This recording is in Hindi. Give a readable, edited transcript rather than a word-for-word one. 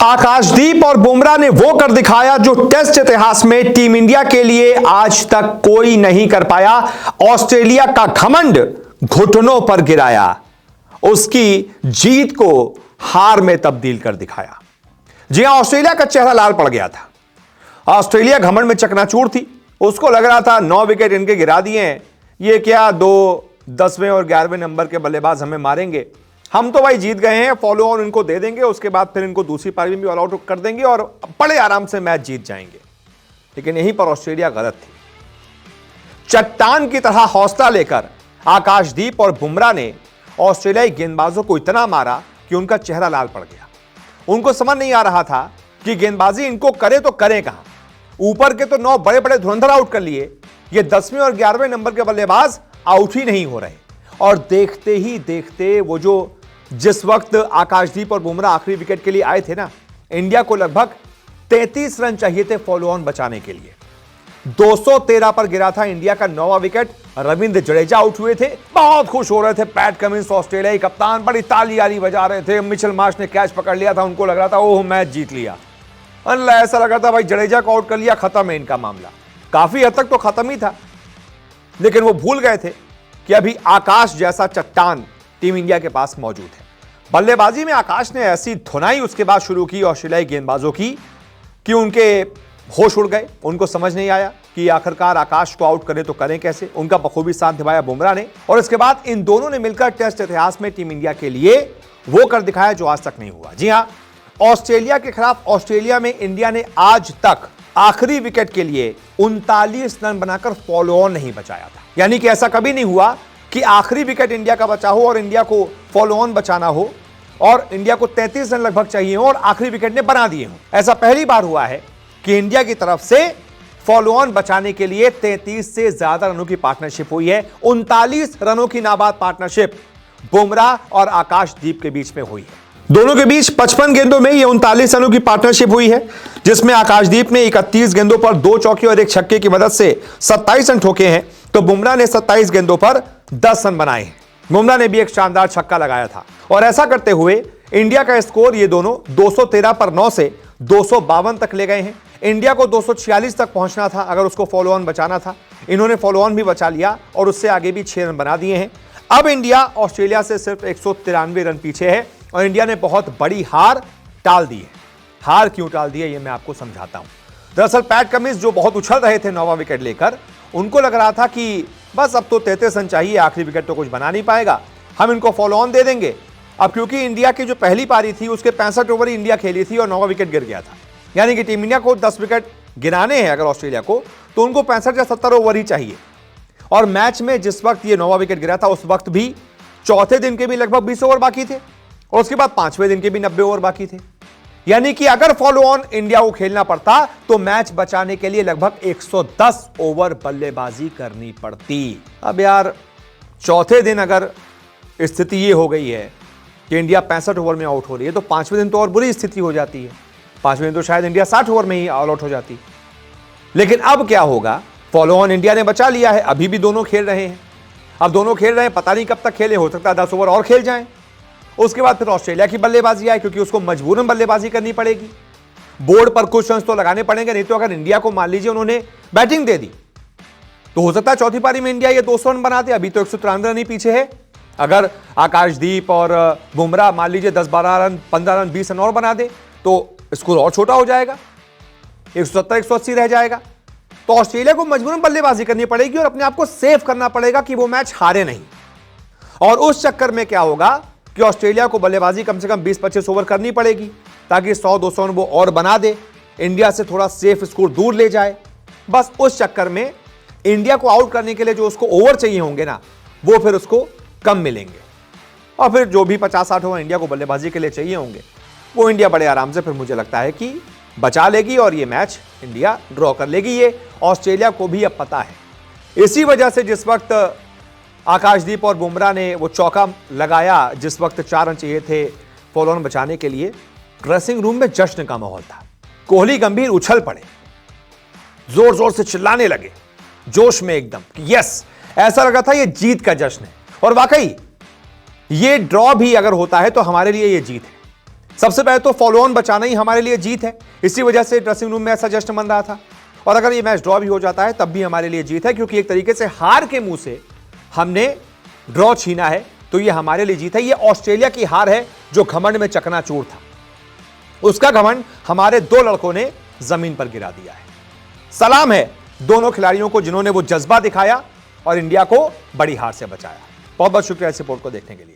आकाशदीप और बुमराह ने वो कर दिखाया जो टेस्ट इतिहास में टीम इंडिया के लिए आज तक कोई नहीं कर पाया। ऑस्ट्रेलिया का घमंड घुटनों पर गिराया, उसकी जीत को हार में तब्दील कर दिखाया। जी हां, ऑस्ट्रेलिया का चेहरा लाल पड़ गया था। ऑस्ट्रेलिया घमंड में चकनाचूर थी। उसको लग रहा था 9 विकेट इनके गिरा दिए हैं, ये क्या 2 10वें और 11वें नंबर के बल्लेबाज हमें मारेंगे, हम तो भाई जीत गए हैं, फॉलो ऑन इनको दे देंगे, उसके बाद फिर इनको दूसरी पारी में भी ऑल आउट कर देंगे और बड़े आराम से मैच जीत जाएंगे। लेकिन यहीं पर ऑस्ट्रेलिया गलत थी। चट्टान की तरह हौसला लेकर आकाशदीप और बुमराह ने ऑस्ट्रेलियाई गेंदबाजों को इतना मारा कि उनका चेहरा लाल पड़ गया। उनको समझ नहीं आ रहा था कि गेंदबाजी इनको करे तो करें कहां। ऊपर के तो 9 बड़े बड़े धुरंधर आउट कर लिए, ये 10वें और 11वें नंबर के बल्लेबाज आउट ही नहीं हो रहे। और देखते ही देखते वो जो जिस वक्त आकाशदीप और बुमराह आखिरी विकेट के लिए आए थे ना, इंडिया को लगभग 33 रन चाहिए थे फॉलो ऑन बचाने के लिए। 213 पर गिरा था इंडिया का 9वां विकेट। रविंद्र जडेजा आउट हुए थे, बहुत खुश हो रहे थे पैट कमिंस ऑस्ट्रेलियाई कप्तान, बड़ी ताली बजा रहे थे। मिचेल मार्श ने कैच पकड़ लिया था, उनको लग रहा था ओह मैच जीत लिया। अल्लाह, ऐसा लगा था भाई जडेजा को आउट कर लिया, खत्म है इनका मामला। काफी हद तक तो खत्म ही था, लेकिन वो भूल गए थे कि अभी आकाश जैसा चट्टान टीम इंडिया के पास मौजूद है। बल्लेबाजी में आकाश ने ऐसी धुनाई उसके बाद शुरू की ऑस्ट्रेलियाई गेंदबाजों की कि उनके होश उड़ गए। उनको समझ नहीं आया कि आखिरकार आकाश को आउट करें तो करें कैसे। उनका बखूबी साथ निभाया बुमराह ने, और इसके बाद इन दोनों ने मिलकर टेस्ट इतिहास में टीम इंडिया के लिए वो कर दिखाया जो आज तक नहीं हुआ। जी हां, ऑस्ट्रेलिया के खिलाफ ऑस्ट्रेलिया में इंडिया ने आज तक आखिरी विकेट के लिए 39 रन बनाकर फॉलो ऑन नहीं बचाया था। यानी कि ऐसा कभी नहीं हुआ कि आखिरी विकेट इंडिया का बचा हो और इंडिया को फॉलो ऑन बचाना हो और इंडिया को 33 रन लगभग चाहिए हो और आखिरी विकेट ने बना दिए हो। ऐसा पहली बार हुआ है कि इंडिया की तरफ से फॉलो ऑन बचाने के लिए 33 से ज्यादा रनों की पार्टनरशिप हुई है। 39 रनों की नाबाद पार्टनरशिप बुमराह और आकाशदीप के बीच में हुई है। दोनों के बीच 55 गेंदों में ये 39 रनों की पार्टनरशिप हुई है, जिसमें आकाशदीप ने 31 गेंदों पर 2 चौके और 1 छक्के की मदद से 27 रन ठोके हैं, तो बुमराह ने 27 गेंदों पर 10 रन बनाए हैं। बुमराह ने भी एक शानदार छक्का लगाया था, और ऐसा करते हुए इंडिया का स्कोर ये दोनों 213 पर 9 से 252 तक ले गए हैं। इंडिया को 246 तक पहुंचना था अगर उसको फॉलो ऑन बचाना था। इन्होंने फॉलो ऑन भी बचा लिया और उससे आगे भी 6 रन बना दिए हैं। अब इंडिया ऑस्ट्रेलिया से सिर्फ 193 रन पीछे है और इंडिया ने बहुत बड़ी हार टाल दी है। हार क्यों टाल दी है ये मैं आपको समझाता हूं। दरअसल पैट कमिंस जो बहुत उछल रहे थे 9वां विकेट लेकर, उनको लग रहा था कि बस अब तो 33 रन चाहिए, आखिरी विकेट तो कुछ बना नहीं पाएगा, हम इनको फॉलो ऑन दे देंगे। अब क्योंकि इंडिया की जो पहली पारी थी उसके 65 ओवर ही इंडिया खेली थी और 9वां विकेट गिर गया था, यानी कि टीम इंडिया को 10 विकेट गिराने हैं अगर ऑस्ट्रेलिया को, तो उनको 65 या 70 ओवर ही चाहिए। और मैच में जिस वक्त ये 9वां विकेट गिरा था उस वक्त भी चौथे दिन के भी लगभग 20 ओवर बाकी थे और उसके बाद 5वें दिन के भी 90 ओवर बाकी थे। यानी कि अगर फॉलो ऑन इंडिया को खेलना पड़ता तो मैच बचाने के लिए लगभग 110 ओवर बल्लेबाजी करनी पड़ती। अब यार चौथे दिन अगर स्थिति ये हो गई है कि इंडिया 65 ओवर में आउट हो रही है, तो 5वें दिन तो और बुरी स्थिति हो जाती है। 5वें दिन तो शायद इंडिया 60 ओवर में ही ऑल आउट हो जाती। लेकिन अब क्या होगा, फॉलो ऑन इंडिया ने बचा लिया है, अभी भी दोनों खेल रहे हैं। अब दोनों खेल रहे हैं, पता नहीं कब तक खेले, हो सकता है 10 ओवर और खेल जाएं। उसके बाद फिर ऑस्ट्रेलिया की बल्लेबाजी आए, क्योंकि उसको मजबूरन बल्लेबाजी करनी पड़ेगी। बोर्ड पर कुछ रन तो लगाने पड़ेंगे, नहीं तो अगर इंडिया को मान लीजिए उन्होंने बैटिंग दे दी तो हो सकता है चौथी पारी में इंडिया ये 200 रन बना दे। अभी तो 193 रन ही पीछे है। अगर आकाशदीप और बुमराह मान लीजिए 10-12 रन, 15 रन, 20 रन और बना दे तो स्कोर और छोटा हो जाएगा, 170-180 रह जाएगा। तो ऑस्ट्रेलिया को मजबूरन बल्लेबाजी करनी पड़ेगी और अपने आप को सेव करना पड़ेगा कि वो मैच हारे नहीं। और उस चक्कर में क्या होगा कि ऑस्ट्रेलिया को बल्लेबाजी कम से कम 20-25 ओवर करनी पड़ेगी ताकि 100-200 रन वो और बना दे, इंडिया से थोड़ा सेफ स्कोर दूर ले जाए। बस उस चक्कर में इंडिया को आउट करने के लिए जो उसको ओवर चाहिए होंगे ना, वो फिर उसको कम मिलेंगे, और फिर जो भी 50-60 ओवर इंडिया को बल्लेबाजी के लिए चाहिए होंगे वो इंडिया बड़े आराम से फिर मुझे लगता है कि बचा लेगी और ये मैच इंडिया ड्रॉ कर लेगी। ये ऑस्ट्रेलिया को भी अब पता है। इसी वजह से जिस वक्त आकाशदीप और बुमराह ने वो चौका लगाया, जिस वक्त 4 रन चाहिए थे फॉलो ऑन बचाने के लिए, ड्रेसिंग रूम में जश्न का माहौल था। कोहली गंभीर उछल पड़े, जोर जोर से चिल्लाने लगे, जोश में एकदम कि यस, ऐसा लगा था ये जीत का जश्न है। और वाकई ये ड्रॉ भी अगर होता है तो हमारे लिए ये जीत है, सबसे पहले तो फॉलो ऑन बचाना ही हमारे लिए जीत है, इसी वजह से ड्रेसिंग रूम में ऐसा जश्न मन रहा था। और अगर ये मैच ड्रॉ भी हो जाता है तब भी हमारे लिए जीत है, क्योंकि एक तरीके से हार के मुंह से हमने ड्रॉ छीना है, तो ये हमारे लिए जीत है। ये ऑस्ट्रेलिया की हार है जो घमंड में चकनाचूर था, उसका घमंड हमारे दो लड़कों ने जमीन पर गिरा दिया है। सलाम है दोनों खिलाड़ियों को जिन्होंने वो जज्बा दिखाया और इंडिया को बड़ी हार से बचाया। बहुत बहुत शुक्रिया इस रिपोर्ट को देखने के लिए।